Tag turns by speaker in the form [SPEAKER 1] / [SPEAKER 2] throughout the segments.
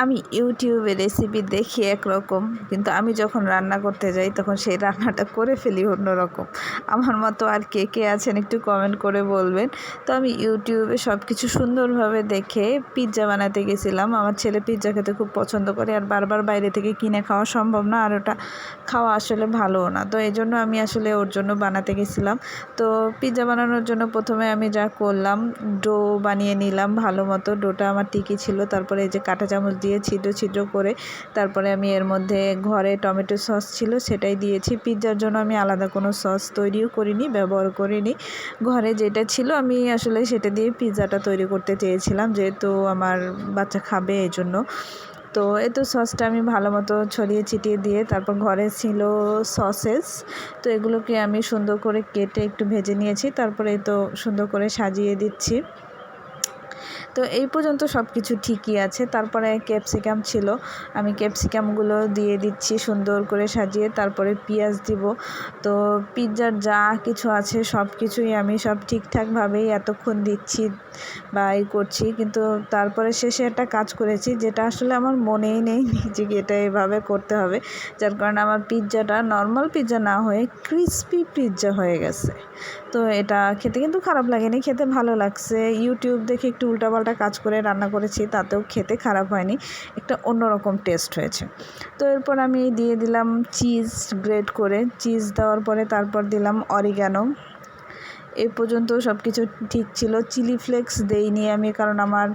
[SPEAKER 1] আমি ইউটিউবে রেসিপি দেখি একরকম, কিন্তু আমি যখন রান্না করতে যাই তখন সেই রান্নাটা করে ফেলি অন্যরকম। আমার মতো আর কে কে আছেন একটু কমেন্ট করে বলবেন। তো আমি ইউটিউবে সব কিছু সুন্দরভাবে দেখে পিৎজা বানাতে গেছিলাম। আমার ছেলে পিৎজা খেতে খুব পছন্দ করে, আর বারবার বাইরে থেকে কিনে খাওয়া সম্ভব না, আর ওটা খাওয়া আসলে ভালোও না। তো এই জন্য আমি আসলে ওর জন্য বানাতে গেছিলাম। তো পিৎজা বানানোর জন্য প্রথমে আমি যা করলাম, ডো বানিয়ে নিলাম ভালো মতো। ডোটা আমার ঠিকই ছিল। তারপরে এই যে কাঁটা চামচ দিয়ে ছিদ্র ছিদ্র করে তারপরে আমি এর মধ্যে ঘরে টমেটো সস ছিল সেটাই দিয়েছি। পিৎজার জন্য আমি আলাদা কোনো সস তৈরিও করিনি, ব্যবহার করিনি। ঘরে যেটা ছিল আমি আসলে সেটা দিয়ে পিৎজাটা তৈরি করতে চেয়েছিলাম, যেহেতু আমার বাচ্চা খাবে এই জন্য। তো এই তো সসটা আমি ভালো মতো ছড়িয়ে ছিটিয়ে দিয়ে তারপর ঘরে ছিল সসেস। তো এগুলোকে আমি সুন্দর করে কেটে একটু ভেজে নিয়েছি। তারপরে এই তো সুন্দর করে সাজিয়ে দিচ্ছি। তো এই পর্যন্ত সব কিছু ঠিকই আছে। তারপরে ক্যাপসিকাম ছিল, আমি ক্যাপসিকামগুলো দিয়ে দিচ্ছি সুন্দর করে সাজিয়ে। তারপরে পেঁয়াজ দিব। তো পিৎজার যা কিছু আছে সব কিছুই আমি সব ঠিকঠাকভাবেই এতক্ষণ দিচ্ছি বা এই করছি, কিন্তু তারপরে শেষে একটা কাজ করেছি যেটা আসলে আমার মনেই নেই যে এটা এভাবে করতে হবে, যার কারণে আমার পিৎজাটা নর্মাল পিৎজা না হয়ে ক্রিসপি পিৎজা হয়ে গেছে। তো এটা খেতে কিন্তু খারাপ লাগেনি, খেতে ভালো লাগছে। ইউটিউব দেখে একটু উল্টাপাল্টা কাজ করে রান্না করেছি, তাতেও খেতে খারাপ হয়নি, একটা অন্যরকম টেস্ট হয়েছে। তো এরপর আমি দিয়ে দিলাম চিজ, গ্রেট করে চিজ দেওয়ার পরে তারপর দিলাম অরিগ্যানো। এই পর্যন্ত সব কিছু ঠিক ছিল। চিলি ফ্লেক্স দেইনি আমি, কারণ আমার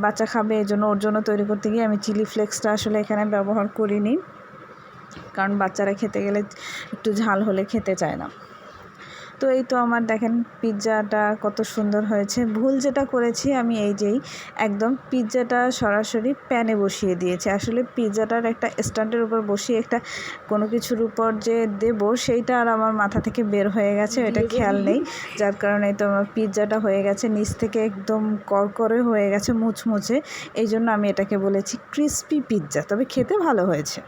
[SPEAKER 1] বাচ্চা খাবে, এই জন্য ওর জন্য তৈরি করতে গিয়ে আমি চিলি ফ্লেক্সটা আসলে এখানে ব্যবহার করিনি, কারণ বাচ্চারা খেতে গেলে একটু ঝাল হলে খেতে চায় না। তো এই তো আমার দেখেন পিৎজাটা কত সুন্দর হয়েছে। ভুল যেটা করেছি আমি এই যেই একদম পিৎজাটা সরাসরি প্যানে বসিয়ে দিয়েছি। আসলে পিৎজাটার একটা স্ট্যান্ডের উপর বসিয়ে একটা কোনো কিছুর উপর যে দেব সেইটা আর আমার মাথা থেকে বের হয়ে গেছে, এটা খেয়াল নেই, যার কারণে তো আমার পিৎজাটা হয়ে গেছে নিচ থেকে একদম করকরে হয়ে গেছে, মুচমুচে। এই জন্য আমি এটাকে বলেছি ক্রিসপি পিৎজা, তবে খেতে ভালো হয়েছে।